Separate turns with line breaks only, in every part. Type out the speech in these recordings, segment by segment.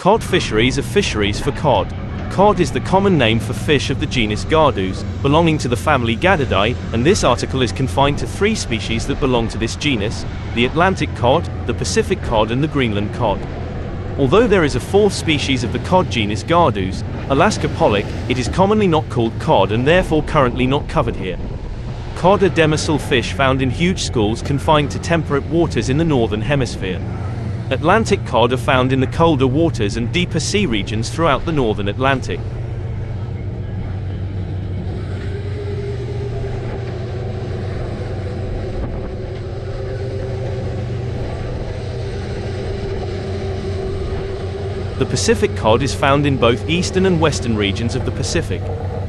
Cod fisheries are fisheries for cod. Cod is the common name for fish of the genus Gardus, belonging to the family Gadidae, and this article is confined to 3 species that belong to this genus: the Atlantic cod, the Pacific cod and the Greenland cod. Although there is a 4th species of the cod genus Gardus, Alaska pollock, it is commonly not called cod and therefore currently not covered here. Cod are demersal fish found in huge schools confined to temperate waters in the northern hemisphere. Atlantic cod are found in the colder waters and deeper sea regions throughout the northern Atlantic. The Pacific cod is found in both eastern and western regions of the Pacific.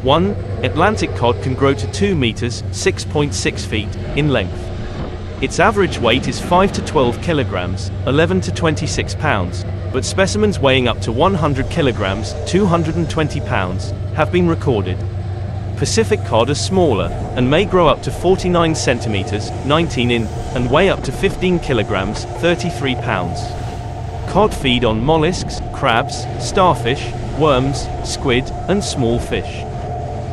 1. Atlantic cod can grow to 2 meters (6.6 feet) in length. Its average weight is 5 to 12 kilograms, 11 to 26 pounds, but specimens weighing up to 100 kilograms, 220 pounds, have been recorded. Pacific cod are smaller, and may grow up to 49 centimeters, 19 in, and weigh up to 15 kilograms, 33 pounds. Cod feed on mollusks, crabs, starfish, worms, squid, and small fish.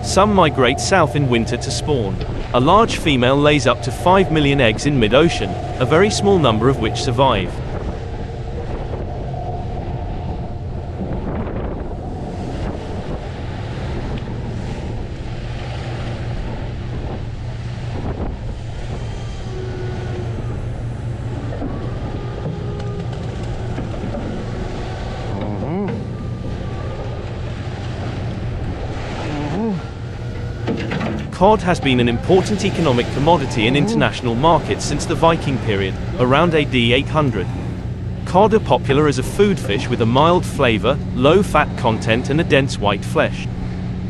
Some migrate south in winter to spawn. A large female lays up to 5 million eggs in mid-ocean, a very small number of which survive. Cod has been an important economic commodity in international markets since the Viking period, around AD 800. Cod are popular as a food fish with a mild flavor, low fat content and a dense white flesh.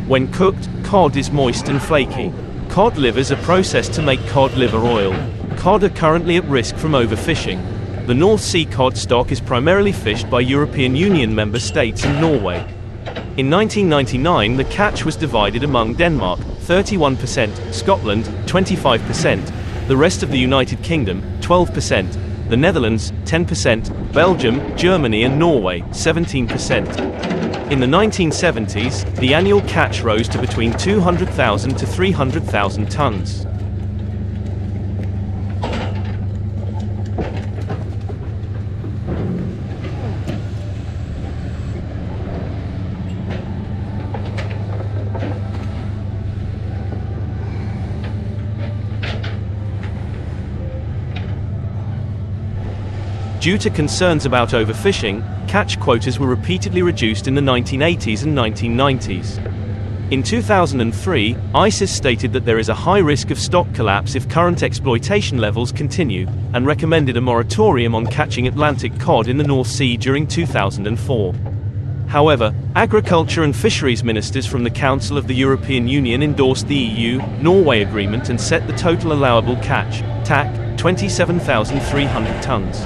When cooked, cod is moist and flaky. Cod livers are processed to make cod liver oil. Cod are currently at risk from overfishing. The North Sea cod stock is primarily fished by European Union member states and Norway. In 1999, the catch was divided among Denmark, 31%, Scotland, 25%, the rest of the United Kingdom, 12%, the Netherlands, 10%, Belgium, Germany and Norway, 17%. In the 1970s, the annual catch rose to between 200,000 to 300,000 tons. Due to concerns about overfishing, catch quotas were repeatedly reduced in the 1980s and 1990s. In 2003, ICES stated that there is a high risk of stock collapse if current exploitation levels continue, and recommended a moratorium on catching Atlantic cod in the North Sea during 2004. However, agriculture and fisheries ministers from the Council of the European Union endorsed the EU-Norway agreement and set the total allowable catch, TAC, 27,300 tons.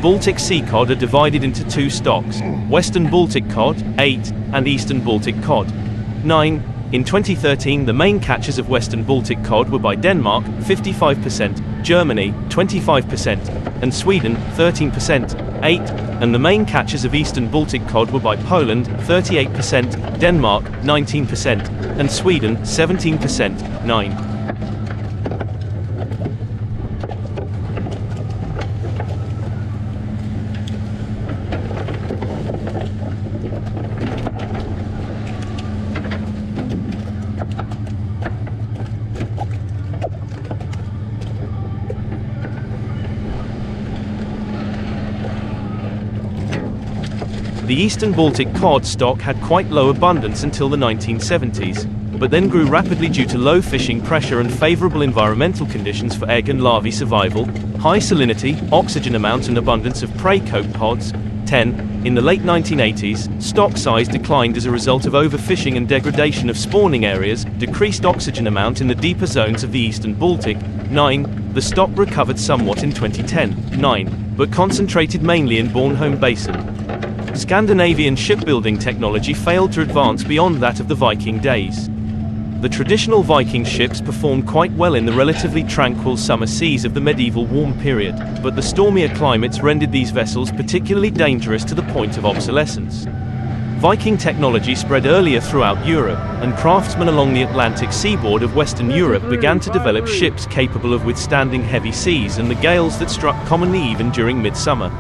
Baltic sea cod are divided into 2 stocks: Western Baltic cod, 8, and Eastern Baltic cod, 9. In 2013, the main catches of Western Baltic cod were by Denmark, 55%, Germany, 25%, and Sweden, 13%, 8, and the main catches of Eastern Baltic cod were by Poland, 38%, Denmark, 19%, and Sweden, 17%, 9. The Eastern Baltic cod stock had quite low abundance until the 1970s, but then grew rapidly due to low fishing pressure and favorable environmental conditions for egg and larvae survival, high salinity, oxygen amount and abundance of prey copepods. 10. In the late 1980s, stock size declined as a result of overfishing and degradation of spawning areas, decreased oxygen amount in the deeper zones of the Eastern Baltic. 9. The stock recovered somewhat in 2010. 9. But concentrated mainly in Bornholm Basin. Scandinavian shipbuilding technology failed to advance beyond that of the Viking days. The traditional Viking ships performed quite well in the relatively tranquil summer seas of the medieval warm period, but the stormier climates rendered these vessels particularly dangerous to the point of obsolescence. Viking technology spread earlier throughout Europe, and craftsmen along the Atlantic seaboard of Western Europe began to develop ships capable of withstanding heavy seas and the gales that struck commonly even during midsummer.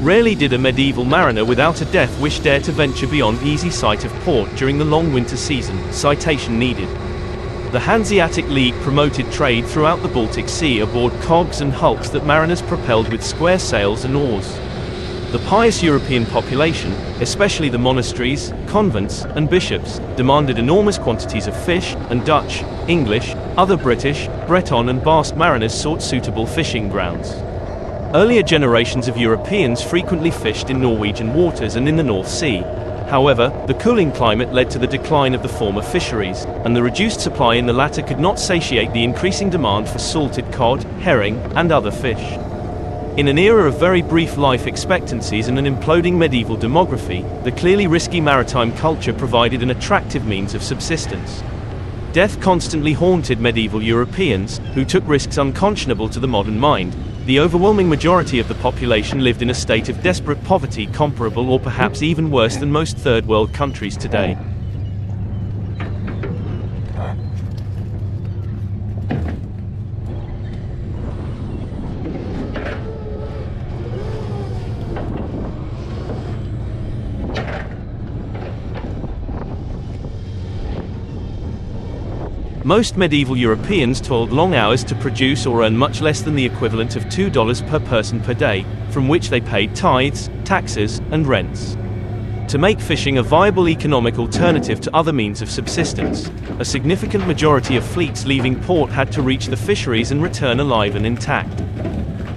Rarely did a medieval mariner without a death wish dare to venture beyond easy sight of port during the long winter season. Citation needed. The Hanseatic League promoted trade throughout the Baltic Sea aboard cogs and hulks that mariners propelled with square sails and oars. The pious European population, especially the monasteries, convents, and bishops, demanded enormous quantities of fish, and Dutch, English, other British, Breton and Basque mariners sought suitable fishing grounds. Earlier generations of Europeans frequently fished in Norwegian waters and in the North Sea. However, the cooling climate led to the decline of the former fisheries, and the reduced supply in the latter could not satiate the increasing demand for salted cod, herring, and other fish. In an era of very brief life expectancies and an imploding medieval demography, the clearly risky maritime culture provided an attractive means of subsistence. Death constantly haunted medieval Europeans, who took risks unconscionable to the modern mind. The overwhelming majority of the population lived in a state of desperate poverty comparable or perhaps even worse than most third world countries today. Most medieval Europeans toiled long hours to produce or earn much less than the equivalent of $2 per person per day, from which they paid tithes, taxes, and rents. To make fishing a viable economic alternative to other means of subsistence, a significant majority of fleets leaving port had to reach the fisheries and return alive and intact.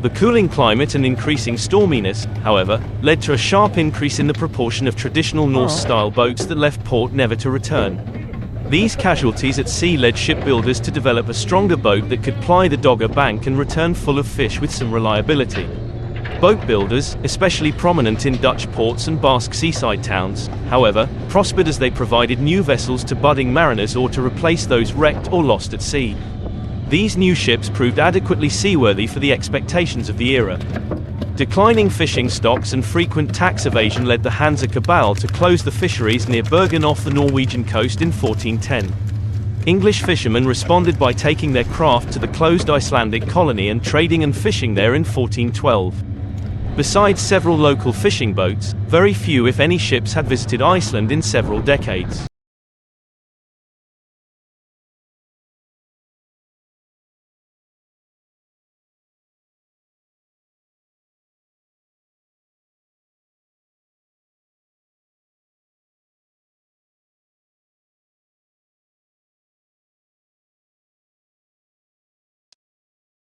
The cooling climate and increasing storminess, however, led to a sharp increase in the proportion of traditional Norse-style boats that left port never to return. These casualties at sea led shipbuilders to develop a stronger boat that could ply the Dogger Bank and return full of fish with some reliability. Boat builders, especially prominent in Dutch ports and Basque seaside towns, however, prospered as they provided new vessels to budding mariners or to replace those wrecked or lost at sea. These new ships proved adequately seaworthy for the expectations of the era. Declining fishing stocks and frequent tax evasion led the Hansa cabal to close the fisheries near Bergen off the Norwegian coast in 1410. English fishermen responded by taking their craft to the closed Icelandic colony and trading and fishing there in 1412. Besides several local fishing boats, very few if any ships had visited Iceland in several decades.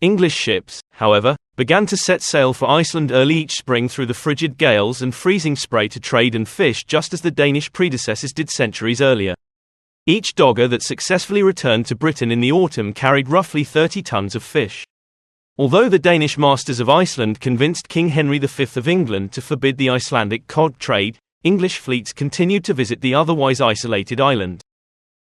English ships, however, began to set sail for Iceland early each spring through the frigid gales and freezing spray to trade and fish just as the Danish predecessors did centuries earlier. Each dogger that successfully returned to Britain in the autumn carried roughly 30 tons of fish. Although the Danish masters of Iceland convinced King Henry V of England to forbid the Icelandic cod trade, English fleets continued to visit the otherwise isolated island.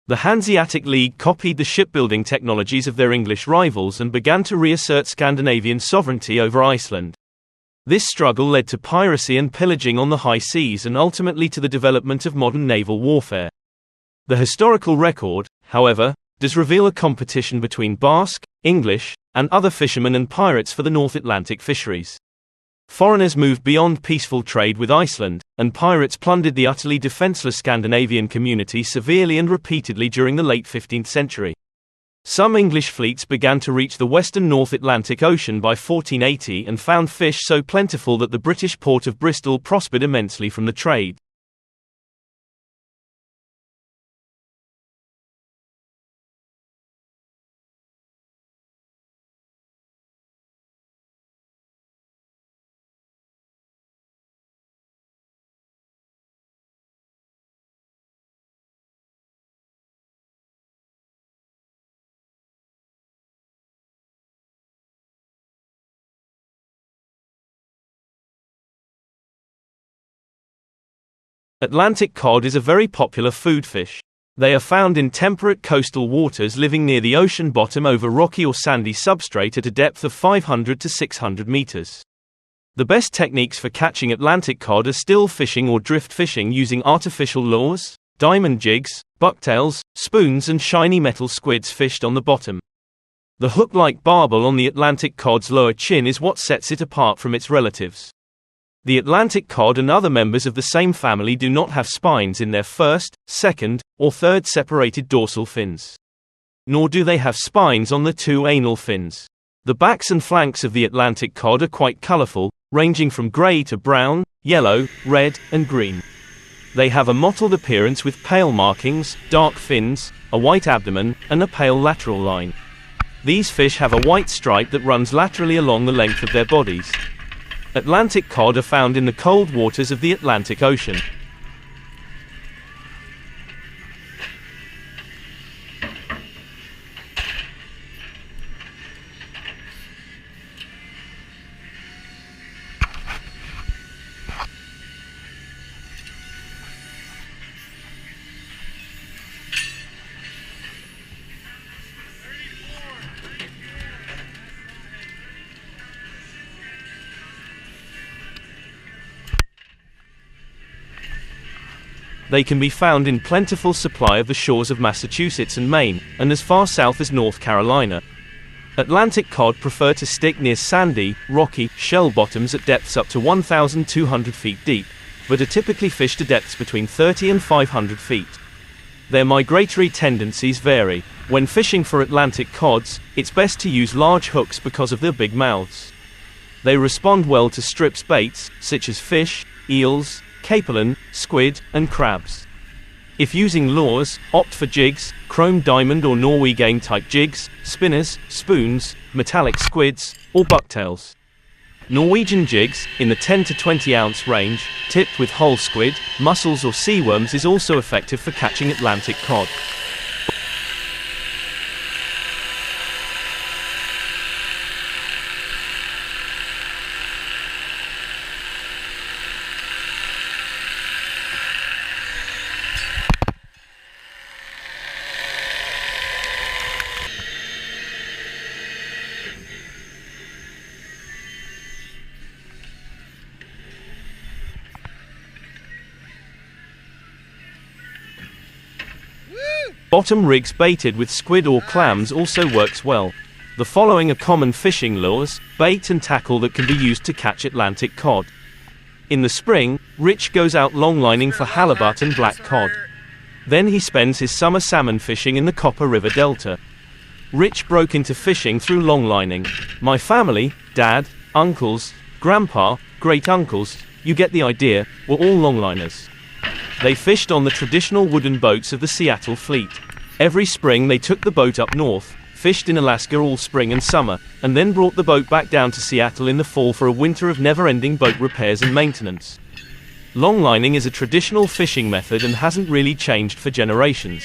The Hanseatic League copied the shipbuilding technologies of their English rivals and began to reassert Scandinavian sovereignty over Iceland. This struggle led to piracy and pillaging on the high seas and ultimately to the development of modern naval warfare. The historical record, however, does reveal a competition between Basque, English, and other fishermen and pirates for the North Atlantic fisheries. Foreigners moved beyond peaceful trade with Iceland, and pirates plundered the utterly defenseless Scandinavian community severely and repeatedly during the late 15th century. Some English fleets began to reach the western North Atlantic Ocean by 1480 and found fish so plentiful that the British port of Bristol prospered immensely from the trade. Atlantic cod is a very popular food fish. They are found in temperate coastal waters, living near the ocean bottom over rocky or sandy substrate at a depth of 500 to 600 meters. The best techniques for catching Atlantic cod are still fishing or drift fishing using artificial lures, diamond jigs, bucktails, spoons and shiny metal squids fished on the bottom. The hook-like barbel on the Atlantic cod's lower chin is what sets it apart from its relatives. The Atlantic cod and other members of the same family do not have spines in their first, second, or third separated dorsal fins. Nor do they have spines on the two anal fins. The backs and flanks of the Atlantic cod are quite colorful, ranging from gray to brown, yellow, red, and green. They have a mottled appearance with pale markings, dark fins, a white abdomen, and a pale lateral line. These fish have a white stripe that runs laterally along the length of their bodies. Atlantic cod are found in the cold waters of the Atlantic Ocean. They can be found in plentiful supply of the shores of Massachusetts and Maine, and as far south as North Carolina. Atlantic cod prefer to stick near sandy, rocky, shell bottoms at depths up to 1,200 feet deep, but are typically fished to depths between 30 and 500 feet. Their migratory tendencies vary. When fishing for Atlantic cods, it's best to use large hooks because of their big mouths. They respond well to strips baits, such as fish, eels, capelin, squid, and crabs. If using lures, opt for jigs, chrome diamond or Norwegian type jigs, spinners, spoons, metallic squids, or bucktails. Norwegian jigs, in the 10 to 20 ounce range, tipped with whole squid, mussels or seaworms is also effective for catching Atlantic cod. Bottom rigs baited with squid or clams also works well. The following are common fishing lures, bait and tackle that can be used to catch Atlantic cod. In the spring, Rich goes out longlining for halibut and black cod. Then he spends his summer salmon fishing in the Copper River Delta. Rich broke into fishing through longlining. My family, dad, uncles, grandpa, great-uncles, you get the idea, were all longliners. They fished on the traditional wooden boats of the Seattle fleet. Every spring they took the boat up north, fished in Alaska all spring and summer, and then brought the boat back down to Seattle in the fall for a winter of never-ending boat repairs and maintenance. Longlining is a traditional fishing method and hasn't really changed for generations.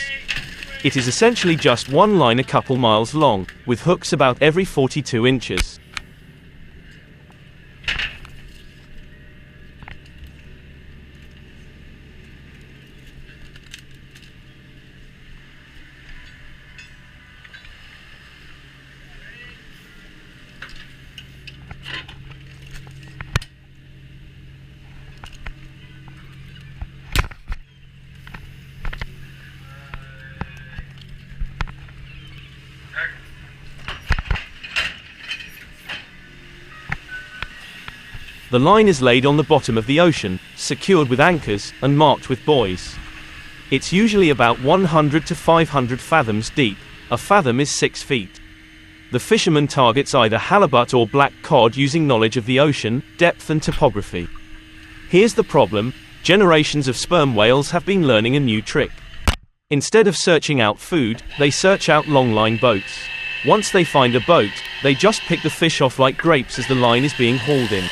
It is essentially just one line a couple miles long, with hooks about every 42 inches. The line is laid on the bottom of the ocean, secured with anchors, and marked with buoys. It's usually about 100 to 500 fathoms deep. A fathom is 6 feet. The fisherman targets either halibut or black cod using knowledge of the ocean, depth and topography. Here's the problem: generations of sperm whales have been learning a new trick. Instead of searching out food, they search out longline boats. Once they find a boat, they just pick the fish off like grapes as the line is being hauled in.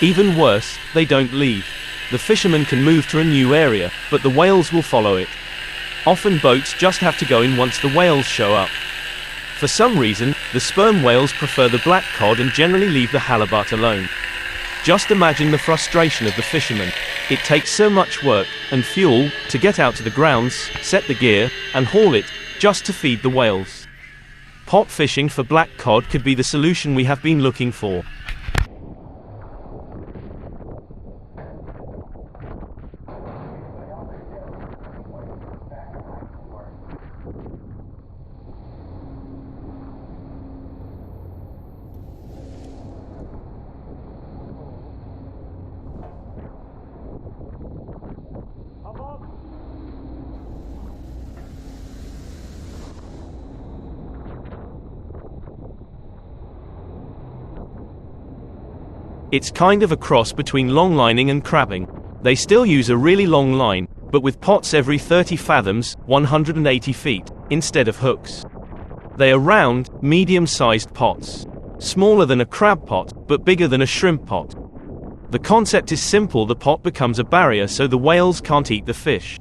Even worse, they don't leave. The fisherman can move to a new area, but the whales will follow it. Often boats just have to go in once the whales show up. For some reason, the sperm whales prefer the black cod and generally leave the halibut alone. Just imagine the frustration of the fisherman. It takes so much work and fuel to get out to the grounds, set the gear, and haul it, just to feed the whales. Pot fishing for black cod could be the solution we have been looking for. It's kind of a cross between longlining and crabbing. They still use a really long line, but with pots every 30 fathoms, 180 feet, instead of hooks. They are round, medium-sized pots. Smaller than a crab pot, but bigger than a shrimp pot. The concept is simple: the pot becomes a barrier so the whales can't eat the fish.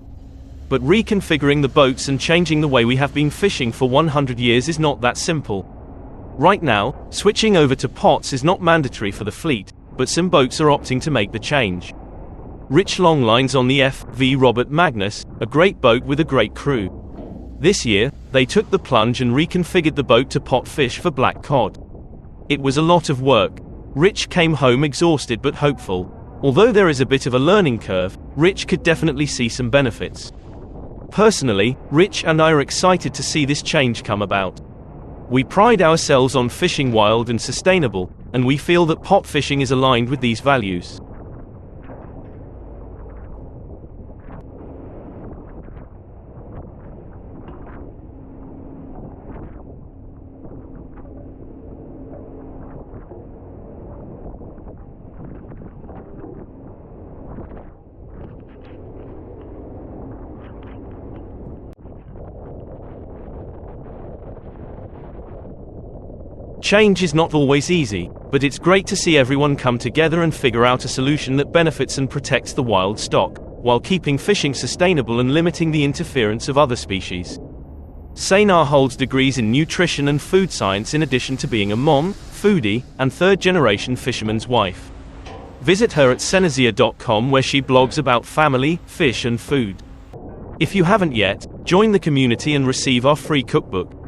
But reconfiguring the boats and changing the way we have been fishing for 100 years is not that simple. Right now, switching over to pots is not mandatory for the fleet, but some boats are opting to make the change. Rich Longline's on the FV Robert Magnus, a great boat with a great crew. This year, they took the plunge and reconfigured the boat to pot fish for black cod. It was a lot of work. Rich came home exhausted but hopeful. Although there is a bit of a learning curve, Rich could definitely see some benefits. Personally, Rich and I are excited to see this change come about. We pride ourselves on fishing wild and sustainable, and we feel that pot fishing is aligned with these values. Change is not always easy, but it's great to see everyone come together and figure out a solution that benefits and protects the wild stock, while keeping fishing sustainable and limiting the interference of other species. Seinar holds degrees in nutrition and food science in addition to being a mom, foodie, and third-generation fisherman's wife. Visit her at senazia.com where she blogs about family, fish and food. If you haven't yet, join the community and receive our free cookbook.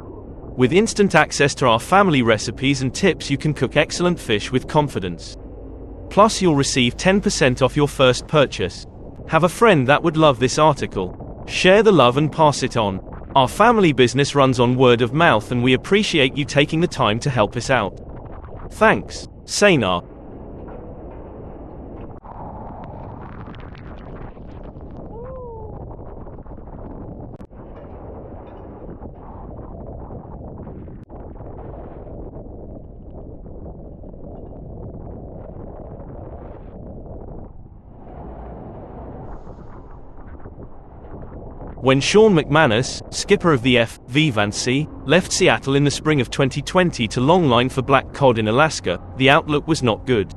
With instant access to our family recipes and tips, you can cook excellent fish with confidence. Plus, you'll receive 10% off your first purchase. Have a friend that would love this article. Share the love and pass it on. Our family business runs on word of mouth, and we appreciate you taking the time to help us out. Thanks, Seinar. When Sean McManus, skipper of the FV Vessell, left Seattle in the spring of 2020 to longline for black cod in Alaska, the outlook was not good.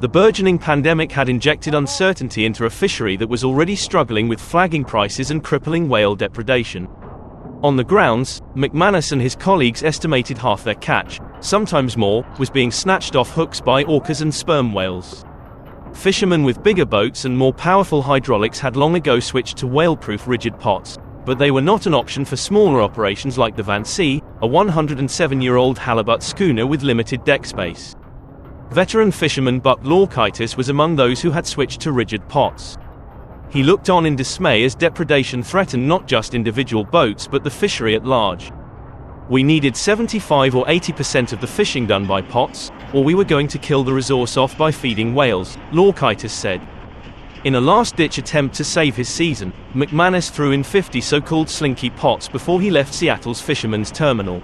The burgeoning pandemic had injected uncertainty into a fishery that was already struggling with flagging prices and crippling whale depredation. On the grounds, McManus and his colleagues estimated half their catch, sometimes more, was being snatched off hooks by orcas and sperm whales. Fishermen with bigger boats and more powerful hydraulics had long ago switched to whale-proof rigid pots, but they were not an option for smaller operations like the Vessell, a 107-year-old halibut schooner with limited deck space. Veteran fisherman Buck Lorkaitis was among those who had switched to rigid pots. He looked on in dismay as depredation threatened not just individual boats but the fishery at large. We needed 75 or 80% of the fishing done by pots, or we were going to kill the resource off by feeding whales, Lorkaitis said. In a last-ditch attempt to save his season, McManus threw in 50 so-called Slinky pots before he left Seattle's fisherman's terminal.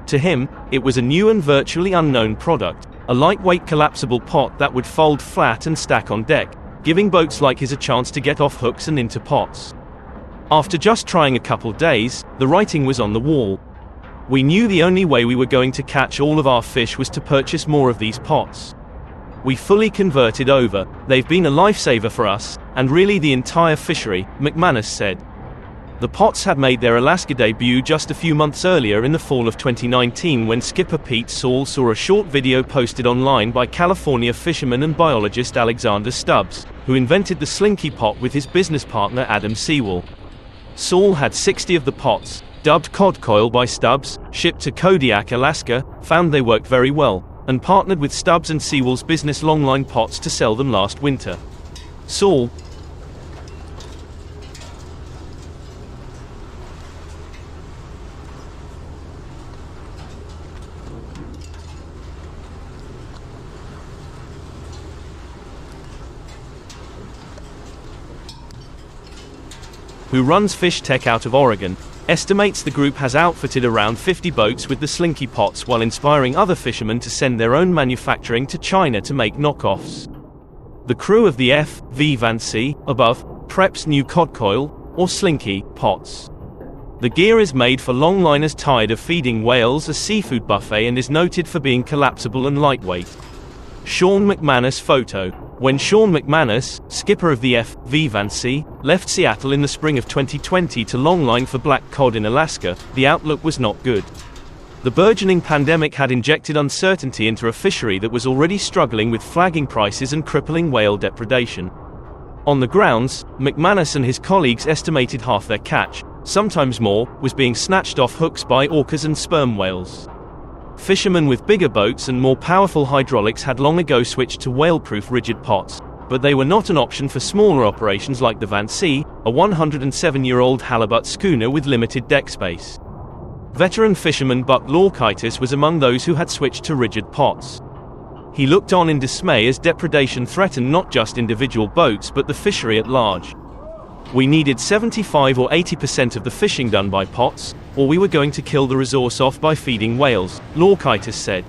To him, it was a new and virtually unknown product, a lightweight collapsible pot that would fold flat and stack on deck, giving boats like his a chance to get off hooks and into pots. After just trying a couple days, the writing was on the wall. We knew the only way we were going to catch all of our fish was to purchase more of these pots. We fully converted over. They've been a lifesaver for us, and really the entire fishery, McManus said. The pots had made their Alaska debut just a few months earlier in the fall of 2019 when skipper Pete Saul saw a short video posted online by California fisherman and biologist Alexander Stubbs, who invented the Slinky pot with his business partner Adam Sewell. Saul had 60 of the pots, dubbed cod coil by Stubbs, shipped to Kodiak, Alaska, found they worked very well, and partnered with Stubbs and Sewell's business Longline Pots to sell them last winter. Saul, who runs Fish Tech out of Oregon, estimates the group has outfitted around 50 boats with the Slinky pots while inspiring other fishermen to send their own manufacturing to China to make knockoffs. The crew of the F.V. Vessell, above, preps new cod coil, or Slinky, pots. The gear is made for longliners tired of feeding whales a seafood buffet and is noted for being collapsible and lightweight. Sean McManus photo. When Sean McManus, skipper of the F.V. Vessell, left Seattle in the spring of 2020 to longline for black cod in Alaska, the outlook was not good. The burgeoning pandemic had injected uncertainty into a fishery that was already struggling with flagging prices and crippling whale depredation. On the grounds, McManus and his colleagues estimated half their catch, sometimes more, was being snatched off hooks by orcas and sperm whales. Fishermen with bigger boats and more powerful hydraulics had long ago switched to whale-proof rigid pots, but they were not an option for smaller operations like the Vessell, a 107-year-old halibut schooner with limited deck space. Veteran fisherman Buck Lorkaitis was among those who had switched to rigid pots. He looked on in dismay as depredation threatened not just individual boats but the fishery at large. We needed 75 or 80% of the fishing done by pots, or we were going to kill the resource off by feeding whales, Lorkaitis said.